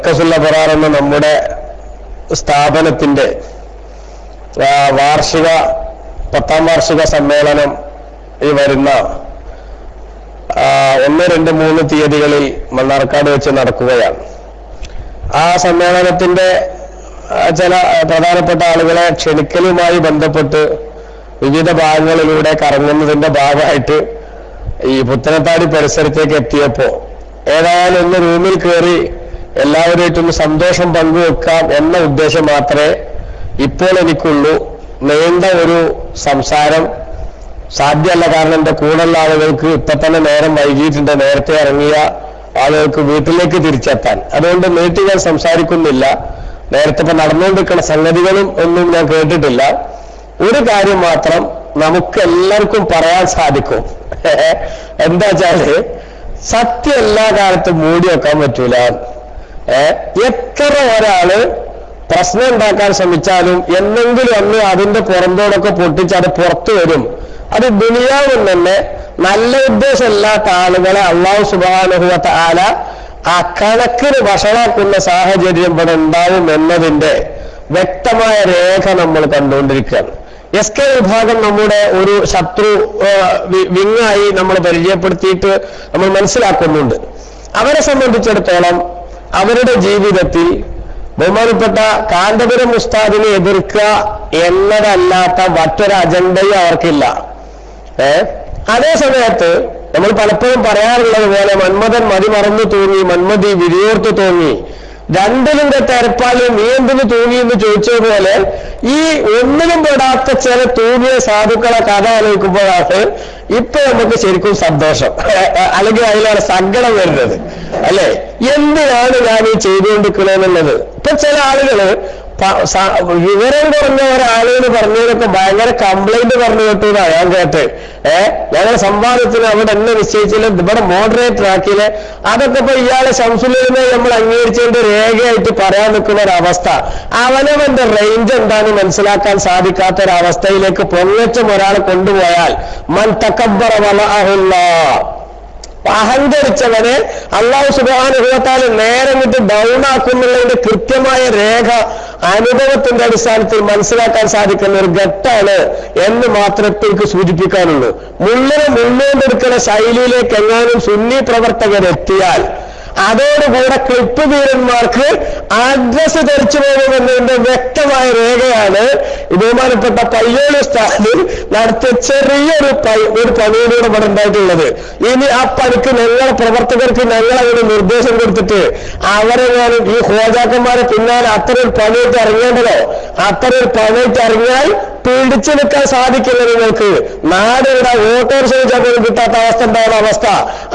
മർക്കസുൽ അബ്റാർ എന്ന നമ്മുടെ സ്ഥാപനത്തിന്റെ വാർഷിക 10ാം വാർഷിക സമ്മേളനം ഈ വരുന്ന 1, 2, 3 തീയതികളിൽ മണ്ണാർക്കാട് വെച്ച് നടക്കുകയാണ്. ആ സമ്മേളനത്തിന്റെ ചില പ്രധാനപ്പെട്ട ആളുകളെ ക്ഷണിക്കലുമായി ബന്ധപ്പെട്ട് വിവിധ ഭാഗങ്ങളിലൂടെ കറങ്ങുന്നതിന്റെ ഭാഗമായിട്ട് ഈ പുത്തനത്താടി പരിസരത്തേക്ക് എത്തിയപ്പോ ഏതായാലും ഒന്ന് റൂമിൽ കയറി എല്ലാവരുമായിട്ടൊന്ന് സന്തോഷം പങ്കുവെക്കാം എന്ന ഉദ്ദേശം മാത്രമേ ഇപ്പോൾ എനിക്കുള്ളൂ. നീണ്ട ഒരു സംസാരം സാധ്യമല്ല. കാരണം എൻ്റെ കൂടെയുള്ള ആളുകൾക്ക് ഇപ്പൊ തന്നെ നേരം വൈകിയിട്ടുണ്ട്, നേരത്തെ ഇറങ്ങിയ ആളുകൾക്ക് വീട്ടിലേക്ക് തിരിച്ചെത്താൻ. അതുകൊണ്ട് നീട്ടി ഞാൻ സംസാരിക്കുന്നില്ല. നേരത്തെ ഇപ്പൊ നടന്നുകൊണ്ടിരിക്കുന്ന സംഗതികളും ഒന്നും ഞാൻ കേട്ടിട്ടില്ല. ഒരു കാര്യം മാത്രം നമുക്ക് എല്ലാവർക്കും പറയാൻ സാധിക്കും. എന്താ വെച്ചാല് സത്യം എല്ലാ കാലത്തും മൂടി വെക്കാൻ പറ്റൂല. എത്ര ഒരാള് പ്രശ്നം ഉണ്ടാക്കാൻ ശ്രമിച്ചാലും എന്തെങ്കിലും ഒന്ന് അതിന്റെ പുറന്തോടൊക്കെ പൊട്ടിച്ച് അത് പുറത്തു വരും. അത് ദുനിയാവിൽ തന്നെ നല്ല ഉദ്ദേശമില്ലാത്ത ആളുകളെ അല്ലാഹു സുബ്ഹാനഹു വ തആല ആ കണക്കിന് വഷളാക്കുന്ന സാഹചര്യം ഇവിടെ ഉണ്ടാവും എന്നതിന്റെ വ്യക്തമായ രേഖ നമ്മൾ കണ്ടുകൊണ്ടിരിക്കുകയാണ്. SK വിഭാഗം നമ്മുടെ ഒരു ശത്രു വിങ്ങായി നമ്മൾ പരിചയപ്പെടുത്തിയിട്ട് നമ്മൾ മനസ്സിലാക്കുന്നുണ്ട്. അവരെ സംബന്ധിച്ചിടത്തോളം അവരുടെ ജീവിതത്തിൽ ബഹുമാനപ്പെട്ട കാന്തപുരം ഉസ്താദിനെ എതിർക്കുക എന്നതല്ലാത്ത മറ്റൊരു അജണ്ടയും അവർക്കില്ല. അതേ സമയത്ത് നമ്മൾ പലപ്പോഴും പറയാറുള്ളത് പോലെ മന്മഥൻ മതി മറന്നു തൂങ്ങി, മന്മതി വിരിയോർത്ത് തോന്നി, രണ്ടിലും തെരപ്പാലും നീ എന്തിനു തൂങ്ങി എന്ന് ചോദിച്ചതുപോലെ ഈ ഒന്നിനും പെടാത്ത ചില തൂങ്ങിയ സാധുക്കളെ കഥ ആലോചിക്കുമ്പോഴാണ് ഇപ്പൊ നമുക്ക് ശരിക്കും സന്തോഷം അല്ലെങ്കിൽ അതിലാണ് സങ്കടം വരുന്നത്. അല്ലെ, എന്തിനാണ് ഞാൻ ഈ ചെയ്തുകൊണ്ടിരിക്കണമെന്നുള്ളത്. ഇപ്പൊ ചില ആളുകള് വിവരം കുറഞ്ഞ ഒരാളെന്ന് പറഞ്ഞതിനൊക്കെ ഭയങ്കര കംപ്ലൈന്റ് പറഞ്ഞു കേട്ടൂടാ ഞാൻ കേട്ട്. ഞങ്ങളുടെ സംവാദത്തിന് അവിടെ എന്നെ നിശ്ചയിച്ചില്ല, ഇവിടെ മോഡറേറ്റർ ആക്കിയില്ലേ, അതൊക്കെ ഇപ്പൊ ഇയാളെ ശംസുലിനെ നമ്മൾ അംഗീകരിച്ചതിന്റെ രേഖയായിട്ട് പറയാൻ നിൽക്കുന്ന ഒരവസ്ഥ. അവനവന്റെ റേഞ്ച് എന്താണെന്ന് മനസ്സിലാക്കാൻ സാധിക്കാത്ത ഒരവസ്ഥയിലേക്ക് പൊങ്ങച്ചം ഒരാൾ കൊണ്ടുപോയാൽ മൻ തകബ്ബറ വലഅഹുല്ലാഹ്, അഹങ്കരിച്ചവനെ അല്ലാഹു സുബ്ഹാനഹു വ തആല നേരെ വിട്ട് ഡൗൺ ആക്കുന്നുള്ളതിന്റെ കൃത്യമായ രേഖ അനുഭവത്തിന്റെ അടിസ്ഥാനത്തിൽ മനസ്സിലാക്കാൻ സാധിക്കുന്ന ഒരു ഘട്ടമാണ് എന്ന് മാത്രമേ എനിക്ക് സൂചിപ്പിക്കാനുള്ളൂ. മുള്ളുകൊണ്ടെടുക്കുന്ന ശൈലിയിലേക്ക് എങ്ങാനും സുന്നി പ്രവർത്തകരെത്തിയാൽ അതോടുകൂടെ ക്ലിപ്പ് വീരന്മാർക്ക് അഡ്രസ് തെറിച്ചു പോകുമെന്നതിന്റെ വ്യക്തമായ രേഖയാണ് ബഹുമാനപ്പെട്ട പയ്യോളി ഉസ്താദ് നടത്തിയ ചെറിയൊരു പണിയിലൂടെ ഇവിടെ ഉണ്ടായിട്ടുള്ളത്. ഇനി ആ പണിക്ക് ഞങ്ങളെ പ്രവർത്തകർക്ക് ഞങ്ങളവിടെ നിർദ്ദേശം കൊടുത്തിട്ട് അവരെ ഞാനും ഈ ഹോജാക്കന്മാരെ പിന്നാലെ അത്തരം പണിയിട്ട് ഇറങ്ങേണ്ടതോ, അത്തരം പണിയിട്ട് ഇറങ്ങിയാൽ പിടിച്ചു നിൽക്കാൻ സാധിക്കില്ല. നിങ്ങൾക്ക് നാടിവിടെ ഓട്ടോറിക്ഷ പോലും കിട്ടാത്ത അവസ്ഥ ഉണ്ടാവുന്ന അവസ്ഥ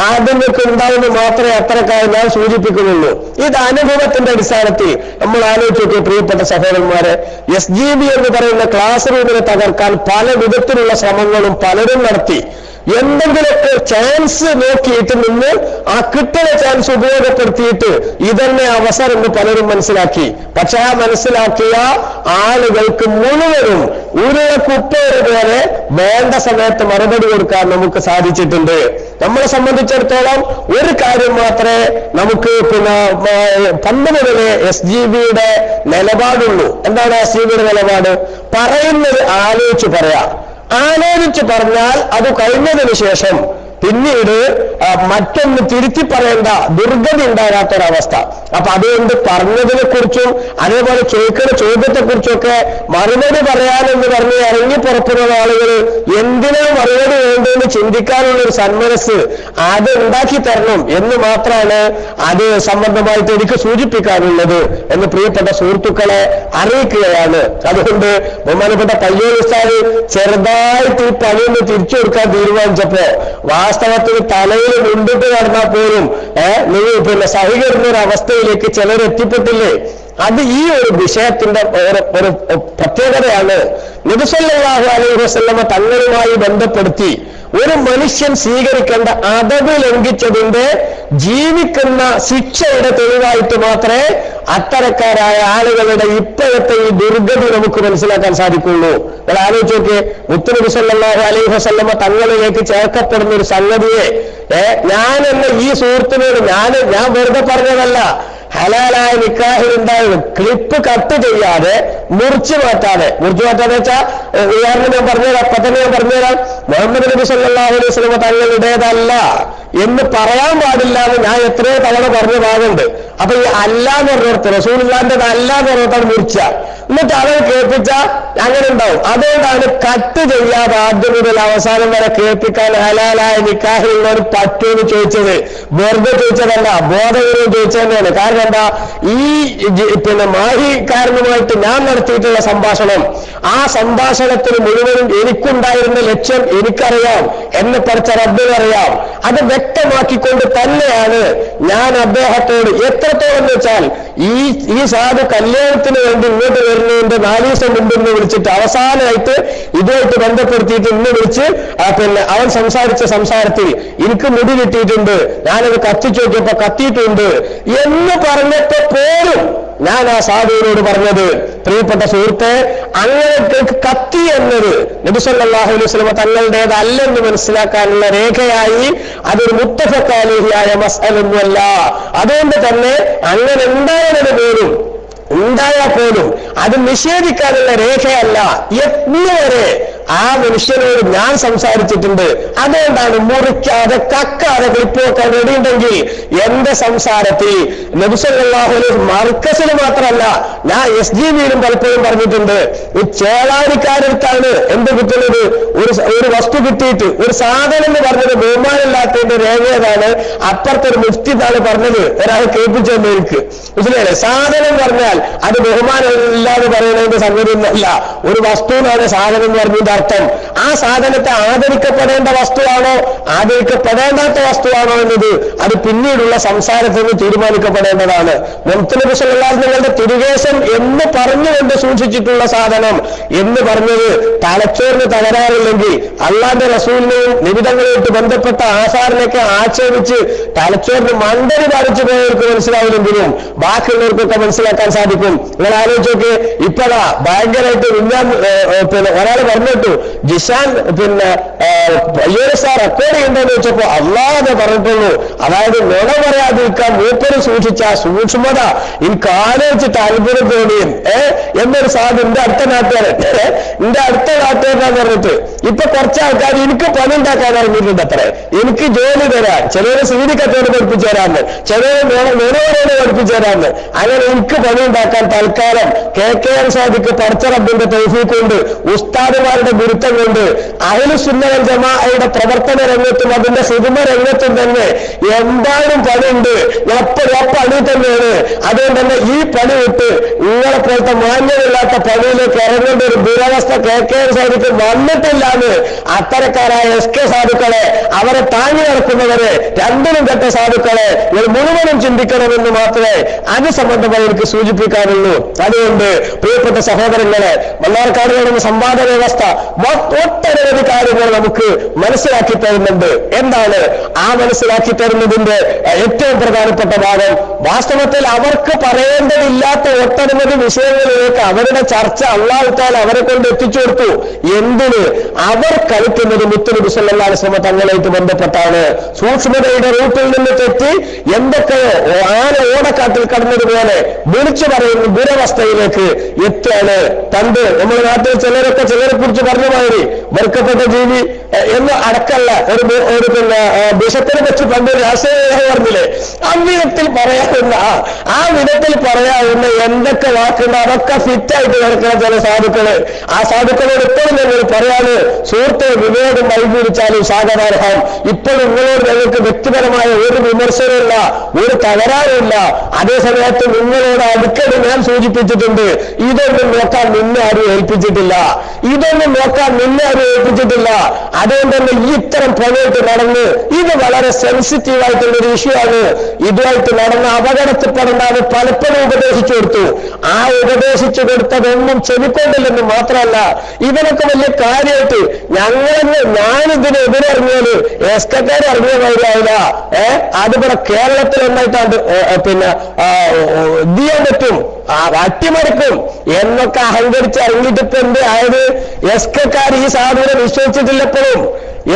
ആദ്യമൊക്കെ ഉണ്ടാവുമെന്ന് മാത്രമേ അത്രക്കാര്യം ഞാൻ സൂചിപ്പിക്കുന്നുള്ളൂ. ഇത് അനുഭവത്തിന്റെ അടിസ്ഥാനത്തിൽ നമ്മൾ ആലോചിച്ച് നോക്കിയ പ്രിയപ്പെട്ട സഹോദരന്മാരെ, SGB എന്ന് പറയുന്ന ക്ലാസ് റൂമിനെ തകർക്കാൻ പല വിധത്തിലുള്ള ശ്രമങ്ങളും പലരും നടത്തി. എന്തെങ്കിലുമൊക്കെ ചാൻസ് നോക്കിയിട്ട് നിന്ന് ആ കിട്ടുന്ന ചാൻസ് ഉപയോഗപ്പെടുത്തിയിട്ട് ഇതന്നെ അവസരം എന്ന് പലരും മനസ്സിലാക്കി. പക്ഷെ ആ മനസ്സിലാക്കിയ ആളുകൾക്ക് മുഴുവനും ഉരുളക്കുപ്പേര് പോലെ വേണ്ട സമയത്ത് മറുപടി കൊടുക്കാൻ നമുക്ക് സാധിച്ചിട്ടുണ്ട്. നമ്മളെ സംബന്ധിച്ചിടത്തോളം ഒരു കാര്യം മാത്രമേ നമുക്ക് പണ്ട് മുതലേ SGBയുടെ നിലപാടുള്ളൂ. എന്താണ് SGBയുടെ നിലപാട്? പറയുന്നത് ആലോചിച്ച് പറയാം. ആലോചിച്ച് പറഞ്ഞാൽ അത് കഴിഞ്ഞതിന് ശേഷം പിന്നീട് മറ്റൊന്ന് തിരുത്തി പറയേണ്ട ദുർഗതി ഉണ്ടാകാത്തൊരവസ്ഥ. അപ്പൊ അതുകൊണ്ട് പറഞ്ഞതിനെ കുറിച്ചും അതേപോലെ ചോദിക്കുന്ന ചോദ്യത്തെക്കുറിച്ചൊക്കെ മറുപടി പറയാനെന്ന് പറഞ്ഞ് ഇറങ്ങി പുറപ്പെടുന്ന ആളുകൾ എന്തിനാ മറുപടി വേണ്ടതെന്ന് ചിന്തിക്കാനുള്ളൊരു സന്മനസ് അത് ഉണ്ടാക്കി തരണം എന്ന് മാത്രമാണ് അത് സംബന്ധമായിട്ട് എനിക്ക് സൂചിപ്പിക്കാനുള്ളത് എന്ന് പ്രിയപ്പെട്ട സുഹൃത്തുക്കളെ അറിയിക്കുകയാണ്. അതുകൊണ്ട് ബഹുമാനപ്പെട്ട പയ്യോളി ഉസ്താദ് ചെറുതായിട്ട് ഈ പണിയൊന്ന് തിരിച്ചു കൊടുക്കാൻ തീരുമാനിച്ചപ്പോ വാസ്തവത്തിൽ തലയിൽ മുണ്ടിട്ട് നടന്നാൽ പോലും നിങ്ങൾ സഹികരുന്ന ഒരു അവസ്ഥയിലേക്ക് ചിലർ എത്തിപ്പെട്ടില്ലേ? അത് ഈ ഒരു വിഷയത്തിന്റെ ഒരു പ്രത്യേകതയാണ്. നബി സല്ലല്ലാഹു അലൈഹി വസല്ലമ തങ്ങളുമായി ബന്ധപ്പെടുത്തി ഒരു മനുഷ്യൻ സ്വീകരിക്കേണ്ട അതവ് ലംഘിച്ചതിന്റെ ജീവിക്കുന്ന ശിക്ഷയുടെ തെളിവായിട്ട് മാത്രമേ അത്തരക്കാരായ ആളുകളുടെ ഇപ്പോഴത്തെ ഈ ദുർഗതി നമുക്ക് മനസ്സിലാക്കാൻ സാധിക്കുള്ളൂ. നിങ്ങൾ ആലോചിച്ച് നോക്കിയേ, മുത്തുനബി സല്ലല്ലാഹു അലൈഹി വസല്ലമ തങ്ങളിലേക്ക് ചേർക്കപ്പെടുന്ന ഒരു സംഗതിയെ ഞാൻ എന്ന ഈ സുഹൃത്തിനോട് ഞാൻ വെറുതെ പറഞ്ഞതല്ല, ഹലാലായ നിക്കാഹിൽ ഉണ്ടായിരുന്നു ക്ലിപ്പ് കട്ട് ചെയ്യാതെ മുറിച്ചു മാറ്റാതെ വെച്ചാൽ ഉദാഹരണം ഞാൻ പറഞ്ഞുതരാം, അപ്പൊ തന്നെ ഞാൻ പറഞ്ഞുതരാം. മുഹമ്മദ് നബി സല്ലല്ലാഹു അലൈഹി വസല്ലം തങ്ങളുടേതല്ല എന്ന് പറയാൻ പാടില്ല എന്ന് ഞാൻ എത്രയോ തവണ പറഞ്ഞ ഭാഗമുണ്ട്. അപ്പൊ ഈ അല്ല എന്ന് പറഞ്ഞിടത്ത് റസൂലുള്ളാഹിന്റെ അല്ല എന്ന് പറഞ്ഞിട്ടാണ് മുറിച്ച, എന്നിട്ട് അവൻ കേൾപ്പിച്ച അങ്ങനെ ഉണ്ടാവും. അതുകൊണ്ടാണ് കട്ട് ചെയ്യാതെ ആദ്യം മുതൽ അവസാനം വരെ കേൾപ്പിക്കാൻ ഹലാലായ നിക്കാഹിലുള്ളവർ പറ്റുമെന്ന് ചോദിച്ചത്. വെറുതെ ചോദിച്ചതല്ല, ബോധപൂർവ്വം ചോദിച്ചത് തന്നെയാണ്. കാരണം എന്താ, ഈ മാഹിക്കാരനുമായിട്ട് ഞാൻ നടത്തിയിട്ടുള്ള സംഭാഷണം, ആ സംഭാഷണത്തിന് മുഴുവനും എനിക്കുണ്ടായിരുന്ന ലക്ഷ്യം എനിക്കറിയാം, എന്നെ പഠിച്ച റബ്ബിനറിയാം. അത് വ്യക്തമാക്കിക്കൊണ്ട് തന്നെയാണ് ഞാൻ അദ്ദേഹത്തോട് എത്രത്തോളം എന്ന് വെച്ചാൽ ഈ സാധു കല്യാണത്തിന് വേണ്ടി ഇങ്ങോട്ട് വരുന്നതിന്റെ 4 ദിവസം മുമ്പ് ഇന്ന് വിളിച്ചിട്ട് അവസാനമായിട്ട് ഇതുമായിട്ട് ബന്ധപ്പെടുത്തിയിട്ട് ഇന്ന് വിളിച്ച് അവൻ സംസാരിച്ച സംസാരത്തിൽ എനിക്ക് മുടി കിട്ടിയിട്ടുണ്ട്, ഞാനത് കത്തിച്ചു നോക്കിയപ്പോ കത്തിയിട്ടുണ്ട് എന്ന് പറഞ്ഞിട്ട് പോലും ഞാൻ ആ സാധുവിനോട് പറഞ്ഞത്, പ്രിയപ്പെട്ട സുഹൃത്തെ, അങ്ങനെ കത്തി എന്നത് നബി സല്ലല്ലാഹു അലൈഹി വസല്ലം തങ്ങളുടേതല്ലെന്ന് മനസ്സിലാക്കാനുള്ള രേഖയായി അതൊരു മുത്തഫഖ് അലൈഹിയായ മസ്അലയൊന്നുമല്ല. അതുകൊണ്ട് തന്നെ അങ്ങനെ ഉണ്ടായാൽ പോലും അത് നിഷേധിക്കാനുള്ള രേഖയല്ല. എന്നുവരെ ആ മനുഷ്യനോട് ഞാൻ സംസാരിച്ചിട്ടുണ്ട്. അതുകൊണ്ടാണ് മുറിക്കാതെ കക്കാതെ ക്ലിപ്പ് വെക്കാൻ റെഡിയുണ്ടെങ്കിൽ എന്റെ സംസാരത്തിൽ നബി സല്ലല്ലാഹു അലൈഹി വസല്ലം മർക്കസിൽ മാത്രമല്ല, ഞാൻ SGBയിലും പലപ്പോഴും പറഞ്ഞിട്ടുണ്ട്, ഈ ചേളാരിക്കാരടുത്താണ് എന്ത് കിട്ടുന്നത്, ഒരു വസ്തു കിട്ടിയിട്ട് ഒരു സാധനം എന്ന് പറഞ്ഞത് ബഹുമാനമില്ലാത്തതിന്റെ രേഖയാണ്. അപ്പുറത്തൊരു മുഫ്തി എന്നാണ് പറഞ്ഞത്, ഒരാൾ കേൾപ്പിച്ചു തന്നെ എനിക്ക് മനസ്സിലായില്ലേ. സാധനം പറഞ്ഞാൽ അത് ബഹുമാനമില്ലാതെ പറയുന്നതിന്റെ സംഗതിയൊന്നല്ല. ഒരു വസ്തുവിനാണ് സാധനം എന്ന് പറഞ്ഞതിന്റെ അർത്ഥം. ആ സാധനത്തെ ആദരിക്കപ്പെടേണ്ട വസ്തുവാണോ ആദരിക്കപ്പെടേണ്ടാത്ത വസ്തുവാണോ എന്നത് അത് പിന്നീടുള്ള സംസാരത്തിൽ നിന്ന് തീരുമാനിക്കപ്പെടേണ്ടതാണ്. മുഹമ്മദ് നബി സല്ലല്ലാഹു അലൈഹി വസല്ലം തിരുകേശം എന്ന് പറഞ്ഞുകൊണ്ട് സൂക്ഷിച്ചിട്ടുള്ള സാധനം എന്ന് പറഞ്ഞത് തലച്ചോറിന് തകരാറില്ലെങ്കിൽ അള്ളാന്റെ റസൂലിനെയും നിബിധങ്ങളുമായിട്ട് ബന്ധപ്പെട്ട ആസാറിനെയൊക്കെ ആക്ഷേപിച്ച് തലച്ചോറിന് മണ്ടരി ബാധിച്ചു പോയവർക്ക് മനസ്സിലാവില്ലെങ്കിലും ബാക്കിയുള്ളവർക്കൊക്കെ മനസ്സിലാക്കാൻ സാധിക്കും. നിങ്ങൾ ആലോചിച്ചോക്ക്, ഇപ്പഴാ ഭയങ്കരമായിട്ട് ഒരാൾ പറഞ്ഞിട്ടു ജിഷാൻ സാർ റെക്കോർഡ് ചെയ്യണ്ടെന്ന് വെച്ചപ്പോ അല്ലാതെ പറഞ്ഞിട്ടുള്ളൂ. അതായത് നുണ പറയാതിരിക്കാൻ മൂപ്പര് സൂക്ഷിച്ച സൂക്ഷ്മത എനിക്ക് ആലോചിച്ചിട്ട് അത്ഭുതം തോന്നിയും എന്നൊരു സാധനം എന്റെ അടുത്ത നാട്ടുകാരെന്ന് പറഞ്ഞിട്ട് ഇപ്പൊ കുറച്ച് ആൾക്കാർ എനിക്ക് പണി ഉണ്ടാക്കാൻ ഇറങ്ങിയിട്ടുണ്ട്. അത്ര എനിക്ക് ജോലി തരാൻ, ചിലര് സീഡി കത്തോട് പഠിപ്പിച്ചു തരാന്ന്, ചിലര് നുണവരോട് പഠിപ്പിച്ചു തരാന്ന്. അങ്ങനെ എനിക്ക് പണി ഉണ്ടാക്കാൻ തൽക്കാലം KKM സാദിഖ് പടച്ച റബ്ബിന്റെ തൗഫീഖ് കൊണ്ട് ഉസ്താദുമാരുടെ ഗുരുത്വം കൊണ്ട് അഹ്ലുസ് സുന്ന വൽ ജമാഅയുടെ പ്രവർത്തന രംഗത്തും അതിന്റെ സിദ്മ രംഗത്തും തന്നെ എന്തായാലും പണിയുണ്ട്. പണി തന്നെയാണ്. അതുകൊണ്ട് തന്നെ ഈ പണി വിട്ട് നിങ്ങളെ പോലത്തെ മാന്യമില്ലാത്ത പണിയിലേക്ക് ഇറങ്ങേണ്ട ഒരു ദുരവസ്ഥ KKM സാദിഖ് വന്നിട്ടില്ലാന്ന് അത്തരക്കാരായ SK സാധുക്കളെ, അവരെ താങ്ങി നടക്കുന്നവരെ, രണ്ടിനും കെട്ട സാധുക്കളെ നിങ്ങൾ മുഴുവനും ചിന്തിക്കണമെന്ന് മാത്രമേ അത് സംബന്ധമായി എനിക്ക് സൂചിപ്പിക്കാനുള്ളൂ. അതുകൊണ്ട് പ്രിയപ്പെട്ട സഹോദരങ്ങളെ, മണ്ണാർക്കാട് നടന്ന സംവാദ വ്യവസ്ഥ ഒട്ടനവധി കാര്യങ്ങൾ നമുക്ക് മനസ്സിലാക്കി തരുന്നുണ്ട്. എന്താണ് ആ മനസ്സിലാക്കി തരുന്നതിന്റെ ഏറ്റവും പ്രധാനപ്പെട്ട ഭാഗം, വാസ്തവത്തിൽ അവർക്ക് പറയേണ്ടതില്ലാത്ത ഒട്ടനവധി വിഷയങ്ങളിലേക്ക് അവരുടെ ചർച്ച അല്ലാഹു തആല അവരെ കൊണ്ട് എത്തിച്ചു കൊടുത്തു. എന്തിന്? അവർ കളിക്കുന്നത് മുത്തുനബി സല്ലല്ലാഹു അലൈഹി വസല്ലം തങ്ങളായിട്ട് ബന്ധപ്പെട്ടാണ്. സൂക്ഷ്മതയുടെ റൂട്ടിൽ നിന്ന് തെറ്റി എന്തൊക്കെയോ ആന ഓടക്കാട്ടിൽ കടന്നതുപോലെ വിളിച്ചു പറയുന്ന ദുരവസ്ഥയിലേക്ക് എത്തുകയാണ്. പണ്ട് നമ്മുടെ നാട്ടിൽ ചിലരെ കുറിച്ച് പറഞ്ഞ മാതിരി വെറുക്കപ്പെട്ട ജീവി എന്ന് അടക്കല്ല ഒരു ബിഷപ്പിനെ വെച്ച് പണ്ട് രാഷ്ട്രീയ പറഞ്ഞില്ലേ, ആ വിധത്തിൽ പറയാവുന്ന എന്തൊക്കെ വാക്കുണ്ട് അതൊക്കെ ഫിറ്റായിട്ട് നടക്കുന്ന ചില സാധുക്കള്. ആ സാധുക്കളോട് ഇപ്പോഴും ഞങ്ങൾ പറയാണ്, സുഹൃത്തെ, വിവേകം വൈകൂടിച്ചാലും സ്വാഗതാർഹം. ഇപ്പോൾ നിങ്ങളോട് ഞങ്ങൾക്ക് വ്യക്തിപരമായ ഒരു വിമർശനമില്ല, ഒരു തകരാറുമില്ല. അതേസമയത്ത് നിങ്ങളോട് അടിക്കടി ഞാൻ സൂചിപ്പിച്ചിട്ടുണ്ട്, ഇതൊന്നും നോക്കാൻ നിന്നെ ആരും ഏൽപ്പിച്ചിട്ടില്ല. അതുകൊണ്ട് തന്നെ ഈ ഇത്തരം പണിയായിട്ട് നടന്ന് ഇത് വളരെ സെൻസിറ്റീവ് ആയിട്ടുള്ളൊരു ഇഷ്യൂ ആണ്. ഇതുമായിട്ട് നടന്ന അപകടത്തിൽപ്പെടേണ്ടത് പലപ്പോഴും ഉപദേശിച്ചു കൊടുത്തു. ആ ഉപദേശിച്ചു കൊടുത്തതൊന്നും ചെവിക്കൊണ്ടില്ലെന്ന് മാത്രമല്ല, ഇതിനൊക്കെ വലിയ കാര്യമായിട്ട് ഞാനിതിന് എതിരിറങ്ങിയാല് എസ്കക്കാർ ഇറങ്ങിയ മാതിരിയാവില്ല. അതിവിടെ കേരളത്തിൽ ഒന്നായിട്ടാണ്ട് ഇത് ചെയ്യാൻ പറ്റും, അട്ടിമറിക്കും എന്നൊക്കെ അഹങ്കരിച്ച് ഇറങ്ങിയിട്ട് ഇപ്പൊ എന്ത് ആയത്? എസ്കക്കാർ ഈ സാധുവിനെ വിശ്വസിച്ചിട്ടില്ലപ്പോഴും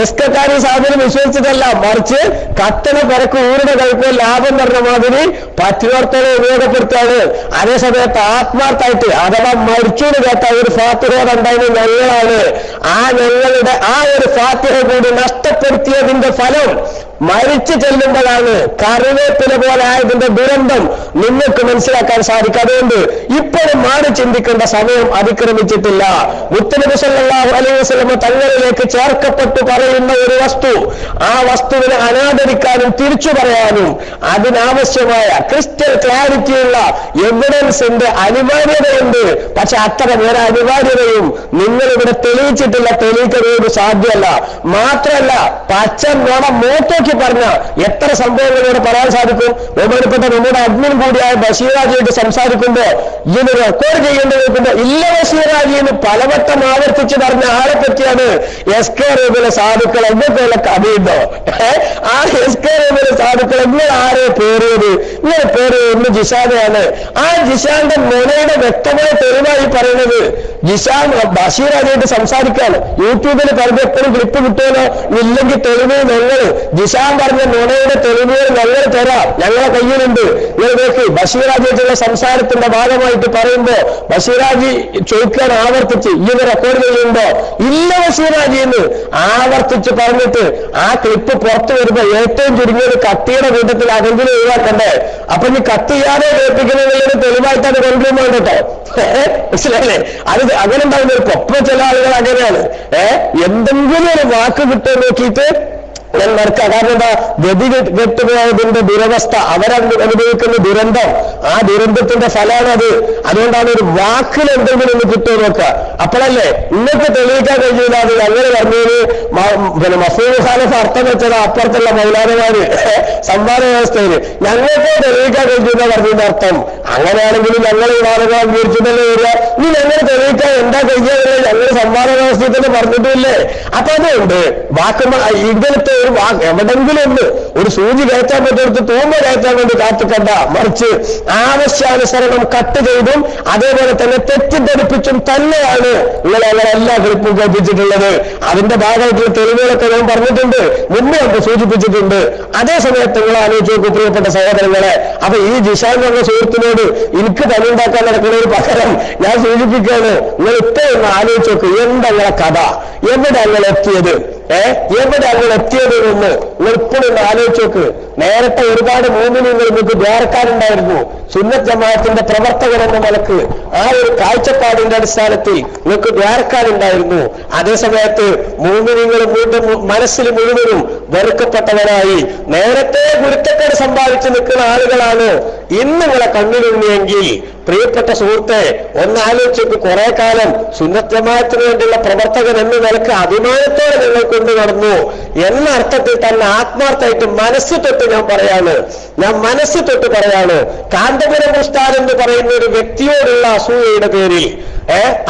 എസ്കക്കാർ ഈ സാധനം വിശ്വസിച്ചിട്ടല്ല, മറിച്ച് കത്തണ പിറക്ക് ഊരുടെ കഴിക്കുന്ന ലാഭം പറഞ്ഞ മാതിരി പറ്റുവർത്തോടെ ഉപയോഗപ്പെടുത്തുകയാണ്. അതേ സമയത്ത് ആത്മാർത്ഥമായിട്ട് അഥവാ മരിച്ചൂന്ന് കേട്ട ഒരു ഫാത്തിഹ ഉണ്ടായിരുന്ന ഞങ്ങളാണ്. ഞങ്ങളുടെ ഒരു ഫാത്തിഹ കൂടി നഷ്ടപ്പെടുത്തിയതിന്റെ ഫലം മരിച്ചു ചെല്ലുമ്പോഴാണ് കറിവേപ്പില പോലെ ആയതിന്റെ ദുരന്തം നിങ്ങൾക്ക് മനസ്സിലാക്കാൻ സാധിക്കും. അതുകൊണ്ട് ഇപ്പോഴും മാറി ചിന്തിക്കേണ്ട സമയം അതിക്രമിച്ചിട്ടില്ല. മുത്തനബി സല്ലല്ലാഹു അലൈഹി വസല്ലം തങ്ങളിലേക്ക് ചേർക്കപ്പെട്ടു പറയുന്ന ഒരു വസ്തു, ആ വസ്തുവിനെ അനാദരിക്കാനും തിരിച്ചു പറയാനും അതിനാവശ്യമായ ക്രിസ്റ്റൽ ക്ലാരിറ്റിയുള്ള എവിഡൻസിന്റെ അനിവാര്യതയുണ്ട്. പക്ഷെ അത്തരം ഒരു അനിവാര്യതയും നിങ്ങളിവിടെ തെളിയിച്ചിട്ടില്ല, തെളിയിക്കുന്നത് സാധ്യമല്ല. മാത്രമല്ല പച്ച നോണ മൂത്തോക്കി പറഞ്ഞ എത്ര സംഭവങ്ങൾ ഇവിടെ പറയാൻ സാധിക്കും. ബഹുമാനപ്പെട്ട നമ്മുടെ അഡ്മിൻ കൂടിയായ ബഷീറാജിയായിട്ട് സംസാരിക്കുമ്പോ ഇതിന് റെക്കോർഡ് ചെയ്യേണ്ടി വെക്കുമ്പോ ഇല്ല ബഷീറാജിന്ന് പലവട്ടം ആവർത്തിച്ച് പറഞ്ഞ ആളെ പറ്റിയാണ് എസ്.കെ. റൂബിലെ സാധുക്കൾ എന്തൊക്കെയുള്ള കഥയുണ്ടോ. ആ എസ്.കെ. റൂബിലെ സാധുക്കൾ നിങ്ങൾ ആരെ പേറിയത്? ഇങ്ങനെ പേര് ഒന്ന് ജിഷാനെയാണ്. ആ ജിഷാന്റെ മൊനയുടെ വ്യക്തമായ തെളിവായി പറയുന്നത് ജിഷാൻ ബഷീറാജിയായിട്ട് സംസാരിക്കാണ്. യൂട്യൂബിൽ പറഞ്ഞ എപ്പോഴും ക്ലിപ്പ് കിട്ടുമല്ലോ, ഇല്ലെങ്കിൽ തെളിവ് ഞങ്ങൾ ജിഷാൻ പറഞ്ഞ നുണയുടെ തെളിവുകൾ ഞങ്ങൾ തരാം, ഞങ്ങളെ കയ്യിലുണ്ട്. നിങ്ങൾ നോക്കി ബഷീറാജിയായിട്ടുള്ള സംസാരത്തിന്റെ ഭാഗമായിട്ട് പറയുമ്പോ ബഷീറാജി ചോദിക്കാൻ ആവർത്തിച്ച് ഇങ്ങനെ റെക്കോർഡ് ചെയ്യുമ്പോ ഇല്ല ബഷീറാജി എന്ന് ആവർത്തിച്ച് പറഞ്ഞിട്ട് ആ ക്ലിപ്പ് പുറത്തു വരുമ്പോ ഏറ്റവും ചുരുങ്ങിയത് കത്തിയുടെ കൂട്ടത്തിൽ അതെങ്കിലും ഒഴിവാക്കണ്ടേ. അപ്പൊ ഈ കത്ത് ചെയ്യാതെ കേൾപ്പിക്കുന്നതിൽ തെളിവായിട്ടാണ് കൊണ്ടുവരുന്നത് കേട്ടോ. മനസ്സിലല്ലേ? അങ്ങനെ ഉണ്ടാവുന്ന ഒരു കൊപ്പ ചില ആളുകൾ അങ്ങനെയാണ്. എന്തെങ്കിലും ഒരു വാക്ക് കിട്ടുമോ നോക്കിയിട്ട് ഞാൻ മറക്കുക. കാരണം എന്താ, ഗതി കെട്ടുപോയതിന്റെ ദുരവസ്ഥ, അവരനുഭവിക്കുന്ന ദുരന്തം, ആ ദുരന്തത്തിന്റെ ഫലമാണത്. അതുകൊണ്ടാണ് ഒരു വാക്കിൽ എന്തെങ്കിലും ഒന്ന് കിട്ടുമോ നോക്കുക. അപ്പോഴല്ലേ ഇന്നത്തെ തെളിയിക്കാൻ കഴിയില്ല. അത് ഞങ്ങൾ പറഞ്ഞത് പിന്നെ മഫൂൽ ഖാലിഫ് അർത്ഥം വെച്ചത് അപ്പുറത്തുള്ള മൗലാനമാര് സംവാദ വ്യവസ്ഥയിൽ ഞങ്ങൾക്ക് തെളിയിക്കാൻ കഴിയുന്ന പറഞ്ഞതിന്റെ അർത്ഥം. അങ്ങനെയാണെങ്കിലും ഞങ്ങൾ ഈ വാദങ്ങൾ അംഗീകരിച്ചിട്ടല്ലേ വരിക. ഇനി ഞങ്ങൾ തെളിയിക്കാൻ എന്താ കഴിയാതെ ഞങ്ങൾ സംവാദ വ്യവസ്ഥയിൽ തന്നെ പറഞ്ഞിട്ടില്ലേ. അപ്പൊ അതുകൊണ്ട് വാക്കുമ്പോ ഇങ്ങനത്തെ ഒരു വാക്ക് എവിടെങ്കിലും ഒന്ന് ഒരു സൂചി കയറ്റാൻ പറ്റുന്നത് തൂമ്പ കയറ്റാൻ വേണ്ടി കാത്തിക്കണ്ട, മറിച്ച് ആവശ്യാനുസരണം കട്ട് ചെയ്തും അതേപോലെ തന്നെ തെറ്റിദ്ധരിപ്പിച്ചും തന്നെയാണ് നിങ്ങൾ എല്ലാ ക്ലിപ്പും കേൾപ്പിച്ചിട്ടുള്ളത്. അതിന്റെ ഭാഗമായിട്ടുള്ള തെളിവുകളൊക്കെ ഞാൻ പറഞ്ഞിട്ടുണ്ട്, മുന്നേ നമുക്ക് സൂചിപ്പിച്ചിട്ടുണ്ട്. അതേ സമയത്ത് നിങ്ങൾ ആലോചിച്ച് നോക്കൂ പ്രിയപ്പെട്ട സഹോദരങ്ങളെ. അപ്പൊ ഈ ജിഷാൻ എന്ന സുഹൃത്തിനോട് എനിക്ക് പണിയുണ്ടാക്കാൻ നടക്കുന്ന ഒരു പകരം ഞാൻ സൂചിപ്പിക്കുകയാണ്. നിങ്ങൾ ഇത്രയും ഒന്ന് ആലോചിച്ച് നോക്ക്, എന്താ നിങ്ങളെ കഥ, എവിടെ നിങ്ങൾ എത്തിയത്, എവിടെ നിങ്ങൾ എത്തിയത് എന്ന് നിങ്ങൾ ഇപ്പോഴും ആലോചിച്ച് നോക്ക്. നേരത്തെ ഒരുപാട് മുഅ്മിനീങ്ങൾ നിങ്ങൾക്ക് ദ്വാരക്കാരുണ്ടായിരുന്നു. സുന്നത്ത് ജമാഅത്തിന്റെ പ്രവർത്തകർ എന്ന നിലക്ക് ആ ഒരു കാഴ്ചപ്പാടിന്റെ അടിസ്ഥാനത്തിൽ നിങ്ങൾക്ക് ദ്വാരക്കാരുണ്ടായിരുന്നു. അതേസമയത്ത് മുഅ്മിനീങ്ങൾ വീണ്ടും മനസ്സിൽ മുഴുവനും വെറുക്കപ്പെട്ടവരായി നേരത്തെ ഗുരുത്തക്കേട് സമ്പാദിച്ച് നിൽക്കുന്ന ആളുകളാണ് ഇന്ന് നിങ്ങളെ കണ്ണിലുണ്ണിയെങ്കിൽ പ്രിയപ്പെട്ട സുഹൃത്തെ ഒന്ന് ആലോചിച്ച് കുറെ കാലം സുന്നത്ത് ജമാഅത്തിന് വേണ്ടിയുള്ള പ്രവർത്തകൻ എന്ന നിലക്ക് അഭിമാനത്തോടെ നിങ്ങൾ കൊണ്ടു നടന്നു എന്ന അർത്ഥത്തിൽ തന്നെ ആത്മാർത്ഥമായിട്ട് മനസ്സ് തൊട്ട് ഞാൻ മനസ്സ് തൊട്ട് പറയാണ്. കാന്തപുരം ഉസ്താദ് എന്ന് പറയുന്ന ഒരു വ്യക്തിയോടുള്ള അസൂയയുടെ പേരിൽ,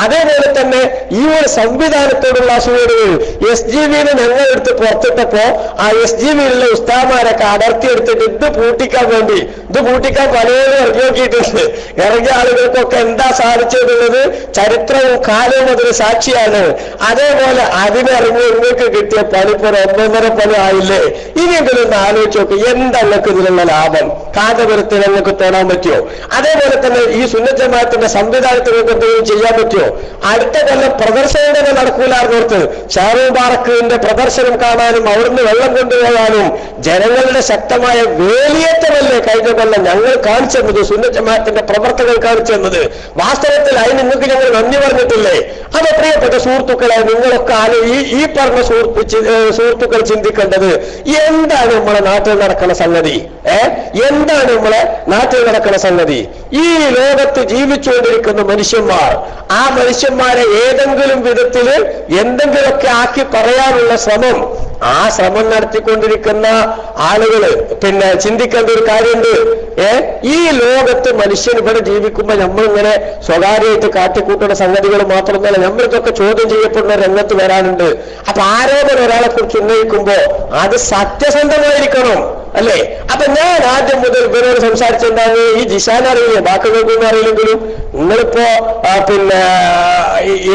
അതേപോലെ തന്നെ ഈ ഒരു സംവിധാനത്തോടുള്ള അസൂയയുടെ പേരിൽ SGBനെ ഞങ്ങൾ എടുത്ത് പുറത്തിട്ടപ്പോ ആ SGBയിലുള്ള ഉസ്താദന്മാരൊക്കെ അടർത്തിയെടുത്തിട്ട് ഇത് പൂട്ടിക്കാൻ പലരും ഇറങ്ങി നോക്കിയിട്ടുണ്ട്. ഇറങ്ങിയ ആളുകൾക്കൊക്കെ എന്താ സാധിച്ചതെന്നുള്ളത് ചരിത്രവും കാലവും അതിന് സാക്ഷിയാണ്. അതേപോലെ അതിനിറങ്ങി നിങ്ങൾക്ക് കിട്ടിയ പണിപ്പുറ 1.5 പണി ആയില്ലേ. ഇനിയെങ്കിലും ഒന്ന് ആലോചിച്ച് നോക്ക്, എന്താ നിങ്ങൾക്ക് ഇതിലുള്ള ലാഭം? കാന്തപുരത്തിൽ നിങ്ങൾക്ക് തോന്നാൻ പറ്റുമോ? അതേപോലെ തന്നെ ഈ സുന്നത്ത് ജമാഅത്തിന്റെ സംവിധാനത്തിൽ നിങ്ങൾക്ക് എന്തെങ്കിലും ചെയ്യാൻ പറ്റുമോ? അടുത്ത കൊല്ലം പ്രദർശനം തന്നെ നടക്കൂലാർന്നോർത്ത് ഷാറൂബാറക്കിന്റെ പ്രദർശനം കാണാനും അവിടുന്ന് വെള്ളം കൊണ്ടുപോകാനും ജനങ്ങളുടെ ശക്തമായ വേലിയേറ്റമല്ലേ കഴിഞ്ഞ കൊല്ലം ഞങ്ങൾ കാണിച്ചു തന്നത്, സുന്നത്ത് ജമാഅത്തിന്റെ പ്രവർത്തകർ കാണിച്ചു തന്നത്. വാസ്തവത്തിൽ അതിന് നിങ്ങൾക്ക് ഞങ്ങൾ നന്ദി പറഞ്ഞിട്ടില്ലേ? അത് പ്രിയപ്പെട്ട സുഹൃത്തുക്കളെ, നിങ്ങളൊക്കെ ഈ പറഞ്ഞ സുഹൃത്തുക്കൾ ചിന്തിക്കേണ്ടത് എന്താണ് നമ്മളെ നാട്ടിൽ നടക്കുന്ന സംഗതി? എന്താണ് നമ്മളെ നാട്ടിൽ നടക്കുന്ന സംഗതി? ഈ ലോകത്ത് ജീവിച്ചുകൊണ്ടിരിക്കുന്ന മനുഷ്യന്മാർ, ആ മനുഷ്യന്മാരെ ഏതെങ്കിലും വിധത്തിൽ എന്തെങ്കിലുമൊക്കെ ആക്കി പറയാനുള്ള ശ്രമം, ആ ശ്രമം നടത്തിക്കൊണ്ടിരിക്കുന്ന ആളുകൾ പിന്നെ ചിന്തിക്കേണ്ട ഒരു കാര്യമുണ്ട്. ഈ ലോകത്ത് മനുഷ്യൻ ഇവിടെ ജീവിക്കുമ്പോൾ നമ്മളിങ്ങനെ സ്വകാര്യമായിട്ട് കാട്ടിക്കൂട്ടുന്ന സംഗതികൾ മാത്രമല്ല, നമ്മളിതൊക്കെ ചോദ്യം ചെയ്യപ്പെടുന്ന രംഗത്ത് വരാനുണ്ട്. അപ്പൊ ആരോപണം ഒരാളെ കുറിച്ച് ഉന്നയിക്കുമ്പോ അത് സത്യസന്ധമായിരിക്കണം. അല്ലേ? അപ്പൊ ഞാൻ ആദ്യം മുതൽ ഇവരോട് സംസാരിച്ചിട്ടുണ്ടാകും, ഈ ജിഷാൻ അറിയില്ലേ, ബാക്കികൾക്കൊന്നും അറിയില്ലെങ്കിലും നിങ്ങളിപ്പോ പിന്നെ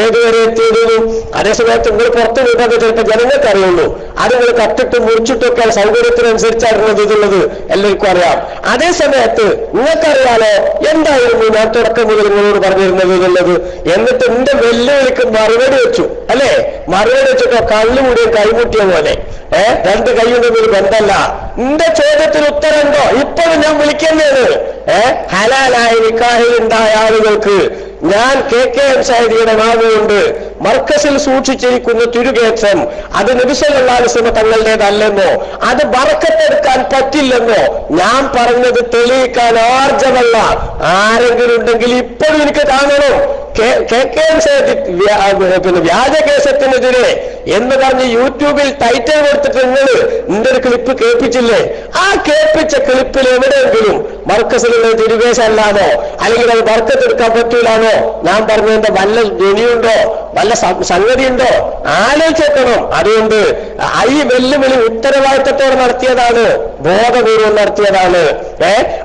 ഏതുവരെ എത്തിയതും അതേസമയത്ത് നിങ്ങൾ പുറത്തു വിടുന്നത് ചിലപ്പോൾ ജനങ്ങൾക്ക് അറിയുള്ളൂ. അത് നിങ്ങൾ കട്ടിട്ടും മുറിച്ചിട്ടൊക്കെ സൗകര്യത്തിനനുസരിച്ചായിരുന്നത് ഇതുള്ളത് എല്ലാവർക്കും അറിയാം. അതേ സമയത്ത് നിങ്ങൾക്കറിയാലോ എന്തായിരുന്നു ഞാൻ തുടക്കം മുതൽ നിങ്ങളോട് പറഞ്ഞിരുന്നത് എന്നുള്ളത്. എന്നിട്ട് എന്റെ വെല്ലുവിളിക്ക് മറുപടി വെച്ചു, അല്ലേ? മറുപടി വെച്ചിട്ടോ കള്ളുകൂടിയും കൈമുട്ടിയ പോലെ. രണ്ട് കൈയുണ്ടെന്നൊരു ബന്ധമല്ല. എന്റെ ചോദ്യത്തിന് ഉത്തരമുണ്ടോ? ഇപ്പോഴും ഞാൻ വിളിക്കുന്നതാണ്. ഹലാലായ നിക്കാഹിൽ ഉണ്ടായ ആളുകൾക്ക് ഞാൻ KKM സാഹിബിയുടെ നാവുകൊണ്ട് മർക്കസിൽ സൂക്ഷിച്ചിരിക്കുന്ന തിരുകേറ്റം അത് നബി സല്ലല്ലാഹു അലൈഹി വസല്ലം തങ്ങളുടേതല്ലെന്നോ അത് ബർക്കത്തെടുക്കാൻ പറ്റില്ലെന്നോ ഞാൻ പറഞ്ഞത് തെളിയിക്കാൻ ആർജവല്ല ആരെങ്കിലും ഉണ്ടെങ്കിൽ ഇപ്പോഴും എനിക്ക് കാണണം. KKM പിന്നെ വ്യാജ കേസത്തിനെതിരെ എന്ന് പറഞ്ഞ് യൂട്യൂബിൽ ടൈറ്റിൽ കൊടുത്തിട്ട് നിങ്ങൾ നിന്റെ ഒരു ക്ലിപ്പ് കേൾപ്പിച്ചില്ലേ? ആ കേൾപ്പിച്ച ക്ലിപ്പിൽ എവിടെയെങ്കിലും മർക്കസിലുള്ള തിരുകേശല്ലാണോ അല്ലെങ്കിൽ അത് ബർക്കത്തെടുക്കാൻ പറ്റൂലാണോ ഞാൻ പറഞ്ഞതിന്റെ വല്ല ധ്വനിയുണ്ടോ, വല്ല സംഗതിയുണ്ടോ ആലോചിക്കണം. അതുകൊണ്ട് ഈ വെല്ലുവിളി ഉത്തരവാദിത്തത്തോടെ നടത്തിയതാണ്, ബോധപൂർവം നടത്തിയതാണ്.